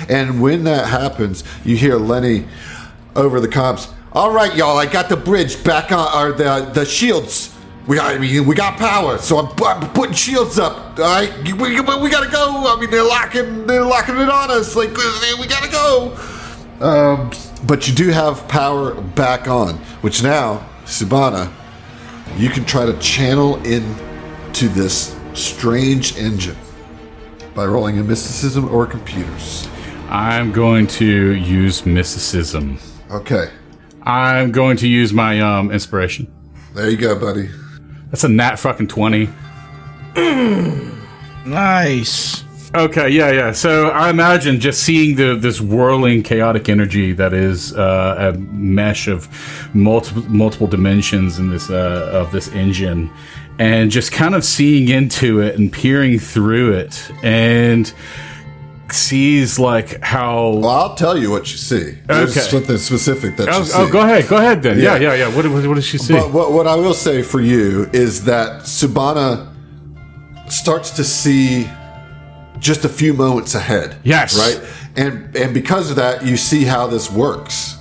And when that happens, you hear Lenny over the comms. All right, y'all, I got the bridge back on, or the shields. We got power, so I'm putting shields up. All right, we gotta go. I mean, they're locking it on us. Like, we gotta go. But you do have power back on, which now, Subana, you can try to channel into this strange engine by rolling a mysticism or computers. I'm going to use mysticism. Okay, I'm going to use my inspiration. there you go, buddy. That's a nat fucking 20. Nice. Okay, yeah. So I imagine just seeing this whirling chaotic energy that is a mesh of multiple dimensions in this of this engine, and just kind of seeing into it and peering through it, and sees like how. Well, I'll tell you what you see. There's Okay. something specific that you see. Oh, go ahead then. Yeah. Yeah. What does she see? But what I will say for you is that Subana starts to see just a few moments ahead. Yes. Right? And because of that, you see how this works.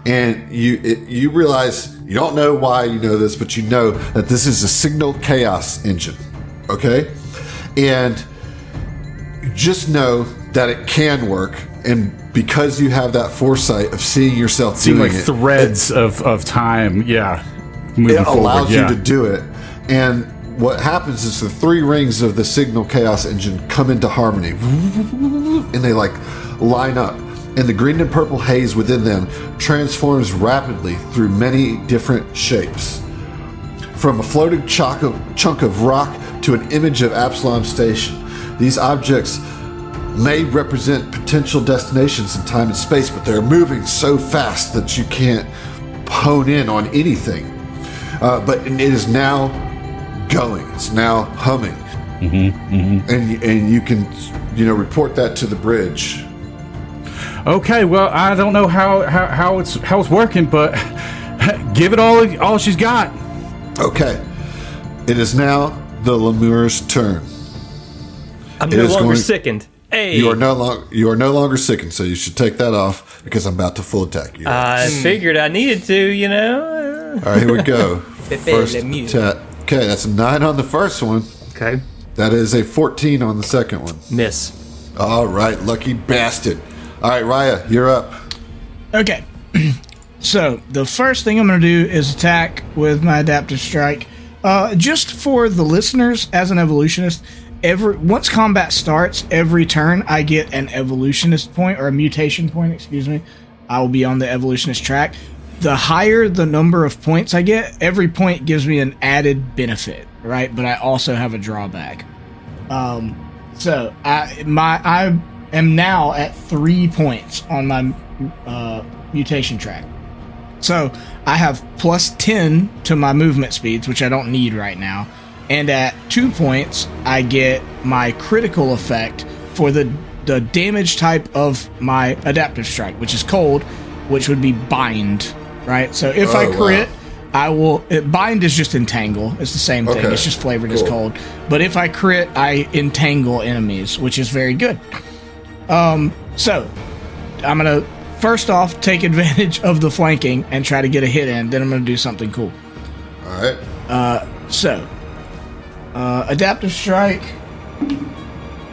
And you realize, you don't know why you know this, but you know that this is a signal chaos engine. Okay? And just know that it can work. And because you have that foresight of seeing yourself Seeing doing like it, threads of time. Yeah. Moving it allows forward, you to do it. And what happens is the three rings of the signal chaos engine come into harmony, and they like line up, and the green and purple haze within them transforms rapidly through many different shapes, from a floating chunk of rock to an image of Absalom Station. These objects may represent potential destinations in time and space, but they're moving so fast that you can't hone in on anything. But it is now going. It's now humming, and you can report that to the bridge. Okay, well, I don't know how it's working, but give it all she's got. Okay, it is now the lemur's turn. I'm It no is longer going- sickened. Hey, You are no longer sickened, so you should take that off because I'm about to full attack you. I figured I needed to, you know. All right, here we go. Pepe First Lemieux. attack. Okay, that's a 9 on the first one. Okay, That is a 14 on the second one. miss. All right, lucky bastard. All right, Raya, you're up. Okay. So the first thing I'm going to do is attack with my adaptive strike. Just for the listeners, as an evolutionist, once combat starts, every turn I get an evolutionist point, or a mutation point, excuse me. I will be on the evolutionist track. The higher the number of points I get, every point gives me an added benefit, right? But I also have a drawback. So I am now at 3 points on my mutation track. So I have plus 10 to my movement speeds, which I don't need right now. And at 2 points, I get my critical effect for the damage type of my adaptive strike, which is cold, which would be bind, right? So if I crit, wow. Bind is just entangle. It's the same thing. Okay, It's just flavored as cool. cold. But if I crit, I entangle enemies, which is very good. So I'm going to first off take advantage of the flanking and try to get a hit in. Then I'm going to do something cool. All right. So, adaptive strike.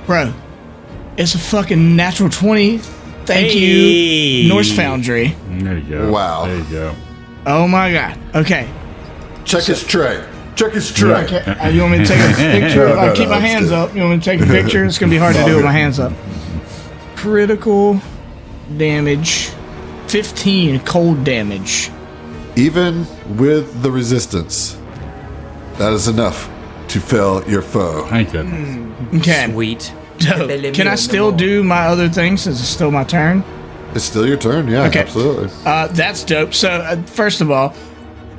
Bro, it's a fucking natural 20. Thank Hey. you, Norse Foundry. There you go. Wow. There you go. Oh my god. Okay. Check his tray. Check his tray. Okay. You want me to take a picture? No, I'll keep my that's hands good. up. You want me to take a picture? It's going to be hard to do with my hands up. Critical damage. 15 cold damage. Even with the resistance, that is enough to fell your foe. Thank goodness. Okay. Sweet. So, can I still do my other thing since it's still my turn? It's still your turn. Yeah, Okay. absolutely. That's dope. So, first of all,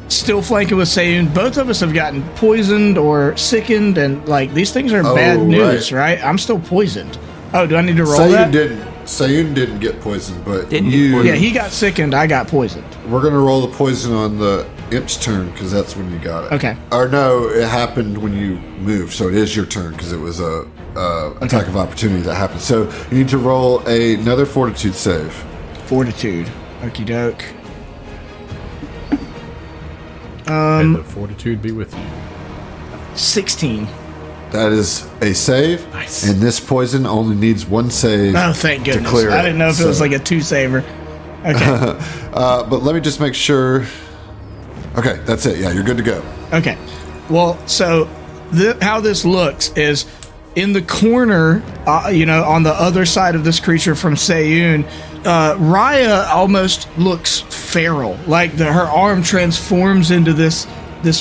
still flanking with Sayun. Both of us have gotten poisoned or sickened, and like these things are bad news, right? I'm still poisoned. Oh, do I need to roll that? Sayun didn't get poisoned, but Didn't you. get poisoned. Yeah, he got sickened. I got poisoned. We're gonna roll the poison on the imp's turn because that's when you got it. Okay. Or no, it happened when you moved, so it is your turn because it was a attack of opportunity that happened. So you need to roll another fortitude save. Fortitude. Okie doke. May the fortitude be with you. 16. That is a save. Nice. And this poison only needs one save. Oh, thank to goodness. clear I didn't know if it was So- like a 2-saver. Okay. But let me just make sure. Okay, that's it. Yeah, you're good to go. Okay. Well, so how this looks is in the corner, on the other side of this creature from Sayun, Raya almost looks feral. Like her arm transforms into this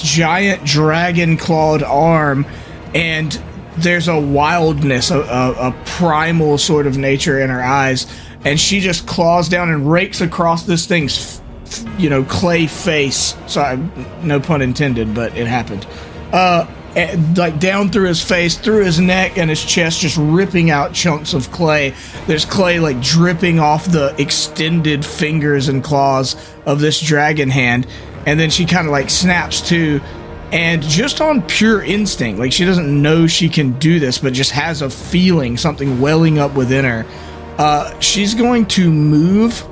giant dragon clawed arm, and there's a wildness, a primal sort of nature in her eyes, and she just claws down and rakes across this thing's, clay face. Sorry, no pun intended, but it happened. Like down through his face, through his neck and his chest, just ripping out chunks of clay. There's clay like dripping off the extended fingers and claws of this dragon hand, and then she kind of like snaps to. And just on pure instinct, like she doesn't know she can do this, but just has a feeling, something welling up within her. She's going to move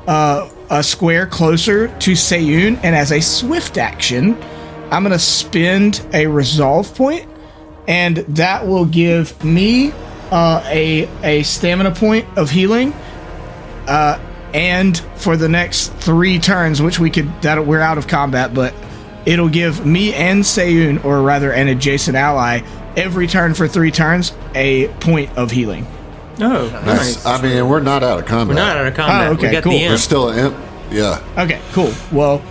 a square closer to Seiyun, and as a swift action, I'm going to spend a resolve point, and that will give me a stamina point of healing. And for the next 3 turns, which we're out of combat, but it'll give me and Seiyun, or rather an adjacent ally, every turn for 3 turns, a point of healing. Oh, nice. I mean, we're not out of combat. We're not out of combat. Oh, okay, we got cool. the imp. We're still an imp. Yeah. Okay, cool. Well,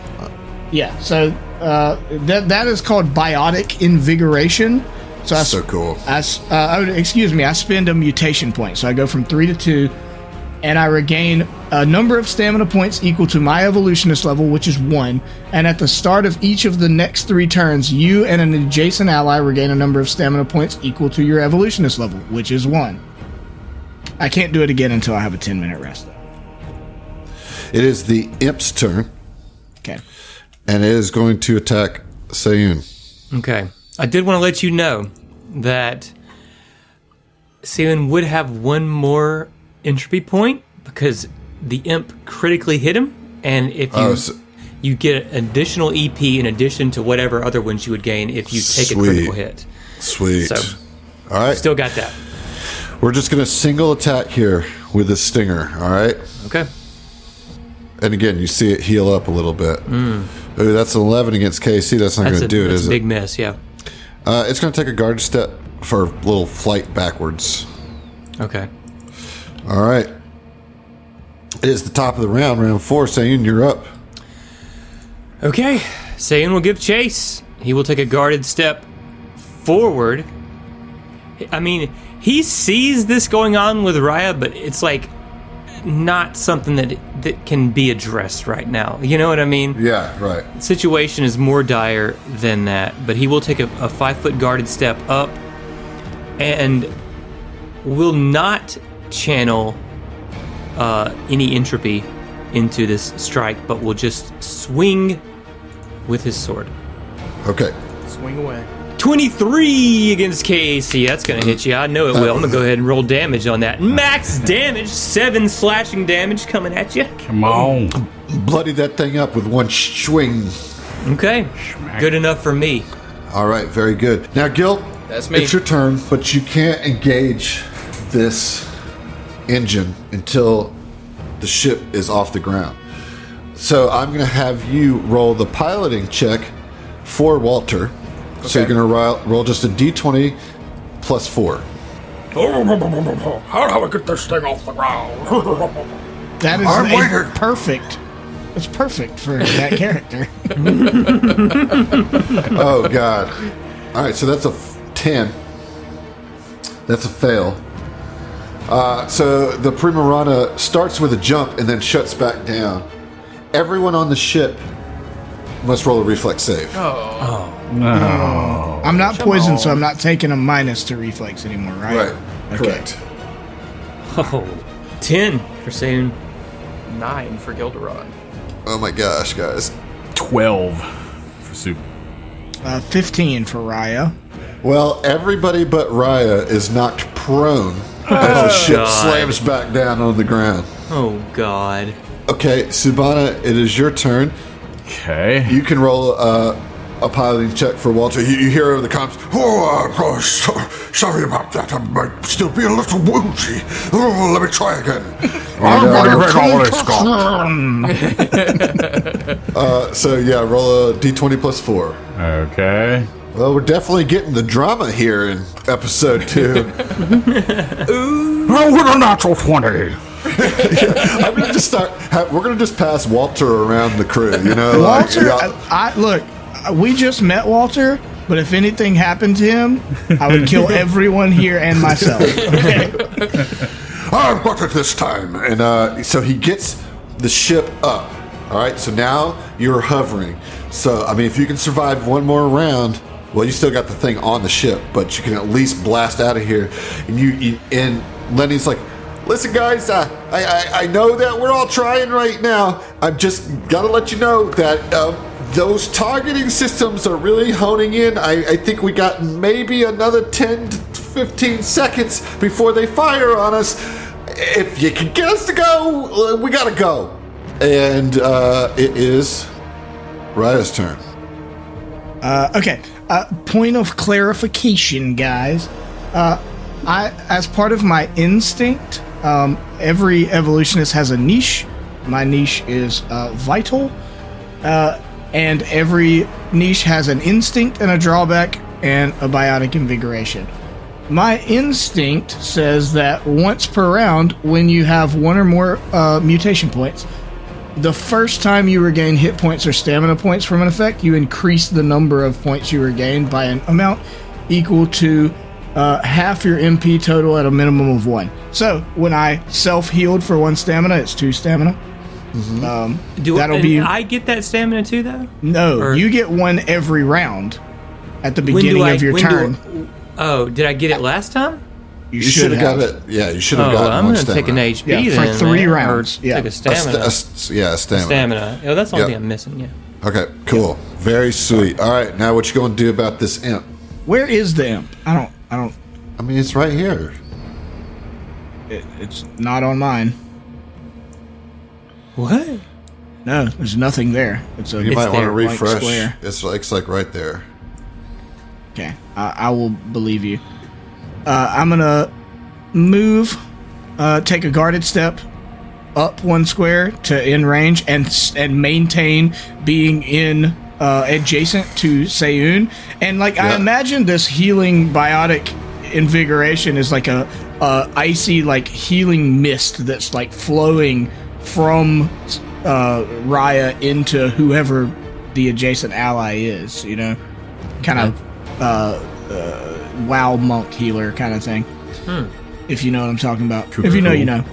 yeah, so that is called biotic invigoration. So cool. I spend a mutation point. So I go from 3 to 2, and I regain a number of stamina points equal to my evolutionist level, which is 1. And at the start of each of the next 3 turns, you and an adjacent ally regain a number of stamina points equal to your evolutionist level, which is 1. I can't do it again until I have a 10-minute rest. It is the imp's turn, Okay. and it is going to attack Seiyun. Okay. I did want to let you know that Seiyun would have 1 more entropy point because the imp critically hit him, and if you get additional EP in addition to whatever other ones you would gain if you take a critical hit. Sweet. So, all right. still got that. We're just going to single attack here with the stinger, all right? Okay. And again, you see it heal up a little bit. Ooh, that's an 11 against KC. That's not going to do it, is it? That's a big miss, yeah. It's going to take a guard step for a little flight backwards. Okay. All right. It is the top of the round, round 4. Seiyun, you're up. Okay. Seiyun will give chase. He will take a guarded step forward. I mean, he sees this going on with Raya, but it's like not something that can be addressed right now. You know what I mean? Yeah, right. The situation is more dire than that, but he will take a 5-foot guarded step up and will not channel any entropy into this strike, but will just swing with his sword. Okay. Swing away. 23 against Casey. That's going to hit you. I know it will. I'm going to go ahead and roll damage on that. Max damage. 7 slashing damage coming at you. Come on. Bloody that thing up with 1 swing. Okay. Good enough for me. All right, very good. Now, Gil, That's me. it's your turn, but you can't engage this engine until the ship is off the ground. So I'm going to have you roll the piloting check for Walter. Okay. So you're going to roll just a d20 plus 4. How do I get this thing off the ground? That is perfect. It's perfect for that character. Oh, God. All right, so that's a 10. That's a fail. So the Primarana starts with a jump and then shuts back down. Everyone on the ship must roll a reflex save. No. I'm not poisoned, so I'm not taking a minus to reflex anymore, right? Right. Okay. Correct. Oh, 10 for saying 9 for Gilderon. Oh my gosh, guys. 12 for Soup. 15 for Raya. Well, everybody but Raya is knocked prone as the ship God. slams back down on the ground. Oh, God. Okay, Subana, it is your turn. Okay. You can roll a piloting check for Walter. You hear over the comms, sorry about that. I might still be a little woozy. Oh, let me try again. So, yeah, roll a d20 plus 4. Okay. Well, we're definitely getting the drama here in episode 2. Oh, with a natural 20. I'm gonna just we're gonna just pass Walter around the crew, you know. Walter, like, yeah. look, we just met Walter, but if anything happened to him, I would kill everyone here and myself. Okay. I've got it this time. And so he gets the ship up. All right, so now you're hovering. So, I mean, if you can survive one more round, well, you still got the thing on the ship, but you can at least blast out of here. And Lenny's like, listen, guys, I know that we're all trying right now. I've just got to let you know that those targeting systems are really honing in. I think we got maybe another 10 to 15 seconds before they fire on us. If you can get us to go, we got to go. And it is Raya's turn. Okay. Point of clarification, guys. As part of my instinct, every evolutionist has a niche. My niche is vital. And every niche has an instinct and a drawback and a biotic invigoration. My instinct says that once per round, when you have one or more mutation points, the first time you regain hit points or stamina points from an effect, you increase the number of points you regain by an amount equal to half your MP total at a minimum of 1. So when I self-healed for 1 stamina, it's 2 stamina. That'll be. I get that stamina too, though. No, you get 1 every round at the beginning of your turn. Did I get it last time? You should have got it. Yeah, you should have gotten I'm one going to take an stamina. HP for then, 3 man. rounds. Or take a stamina. A stamina. Stamina. Oh, that's the only thing I'm missing. Yeah. Okay, cool. Very sweet. All right, now what you going to do about this imp? Where is the imp? I don't. I mean, it's right here. It's not on mine. What? No, there's nothing there. You might want to refresh. Square. It's like right there. Okay, I will believe you. I'm gonna move, take a guarded step up 1 square to in range and maintain being in adjacent to Seiyun. And I imagine this healing biotic invigoration is like a icy healing mist that's flowing from Raya into whoever the adjacent ally is. Kind of WoW monk healer kind of thing. If you know what I'm talking about. Cool. If you know, you know.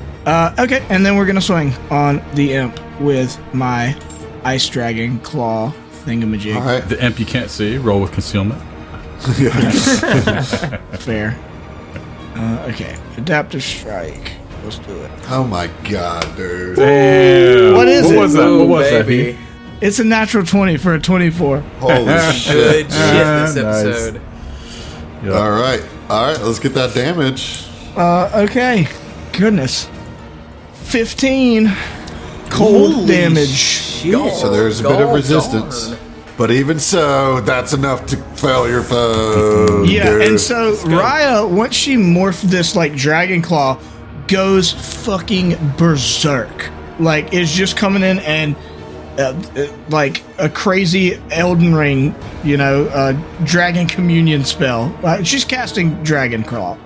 Okay, and then we're gonna swing on the imp with my ice dragon claw thingamajig. All right. The imp you can't see, roll with concealment. Fair. Okay, adaptive strike. Let's do it. Oh my god, dude. Damn. What is it? What was that? What was baby. that? It's a natural 20 for a 24. Holy Good shit. shit this Nice. episode. Yep. All right, let's get that damage. Okay. Goodness. 15 cold damage. So there's a bit of resistance. But even so, that's enough to fail your foe. Yeah, dude. and so Raya, once she morphed this dragon claw, goes fucking berserk. It's just coming in and like a crazy Elden Ring, dragon communion spell. She's casting dragon claw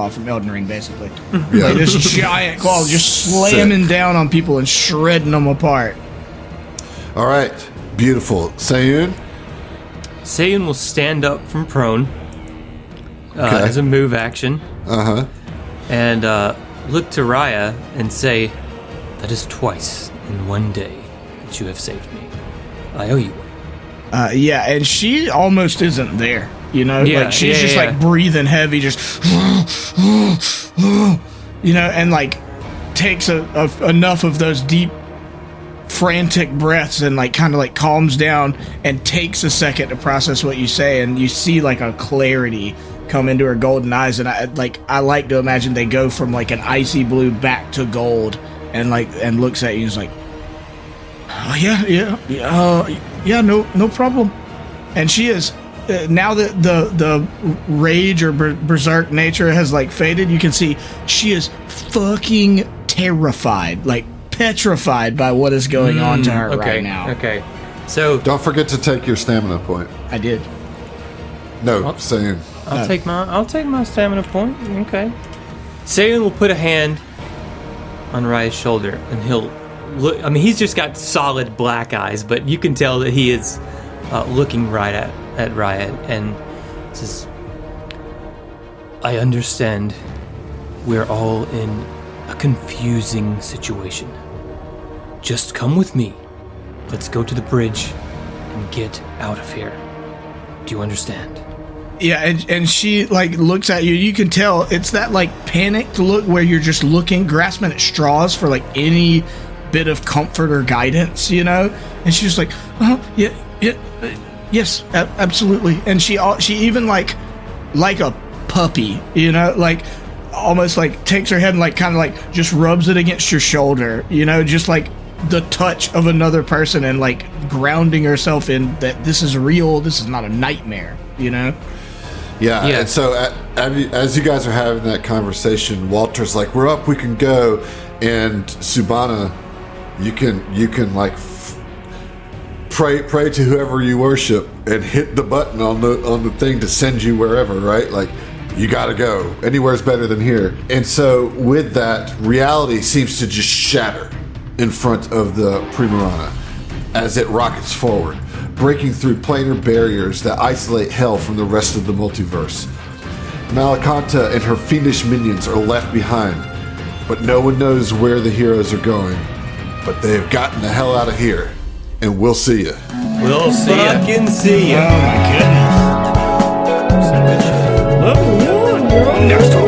from Elden Ring, basically. Yeah. This giant claw just slamming down on people and shredding them apart. All right, beautiful. Seiyun? Seiyun will stand up from prone as a move action. And look to Raya and say, "That is twice in one day that you have saved me. I owe you one." Yeah, and she almost isn't there. Yeah, She's just breathing heavy, just and takes enough of those deep, frantic breaths and calms down and takes a second to process what you say, and you see a clarity come into her golden eyes, and I like to imagine they go from an icy blue back to gold, and looks at you and is like, "Oh, yeah, no problem." And she is now that the rage or berserk nature has faded, you can see she is fucking terrified, petrified by what is going on to her right now. Okay. So Don't forget to take your stamina point. I did. No, Seiyun. I'll take my stamina point. Okay. Seiyun will put a hand on Raya's shoulder, and he'll look. I mean, he's just got solid black eyes, but you can tell that he is looking right at at Riot and says, I understand we're all in a confusing situation. Just come with me. Let's go to the bridge and get out of here. Do you understand? Yeah, and she like looks at you. You can tell it's that like panicked look where you're just looking, grasping at straws for like any bit of comfort or guidance, you know. And she's just like, yes, absolutely. And she even like a puppy, you know, like almost like takes her head and like kind of like just rubs it against your shoulder, you know, just like the touch of another person and like grounding herself in that this is real, this is not a nightmare, you know. Yeah. And so as you guys are having that conversation, Walter's like, we're up, we can go. And Subhana, you can like pray to whoever you worship and hit the button on the thing to send you wherever, right? Like, you gotta go. Anywhere's better than here. And so with that, reality seems to just shatter in front of the Primarana as it rockets forward, breaking through planar barriers that isolate hell from the rest of the multiverse. Malakanta and her fiendish minions are left behind, but no one knows where the heroes are going. But they have gotten the hell out of here, and we'll see you. We'll see ya. Fucking see ya. Oh my goodness. Next time.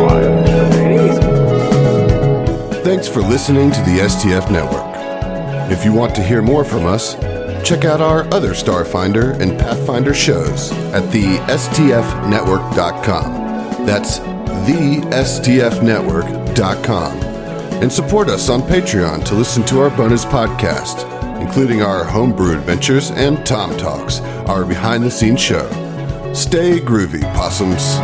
Thanks for listening to the STF Network. If you want to hear more from us, check out our other Starfinder and Pathfinder shows at the STFnetwork.com. That's the STFnetwork.com. And support us on Patreon to listen to our bonus podcast, including our homebrew adventures and Tom Talks, our behind-the-scenes show. Stay groovy, possums.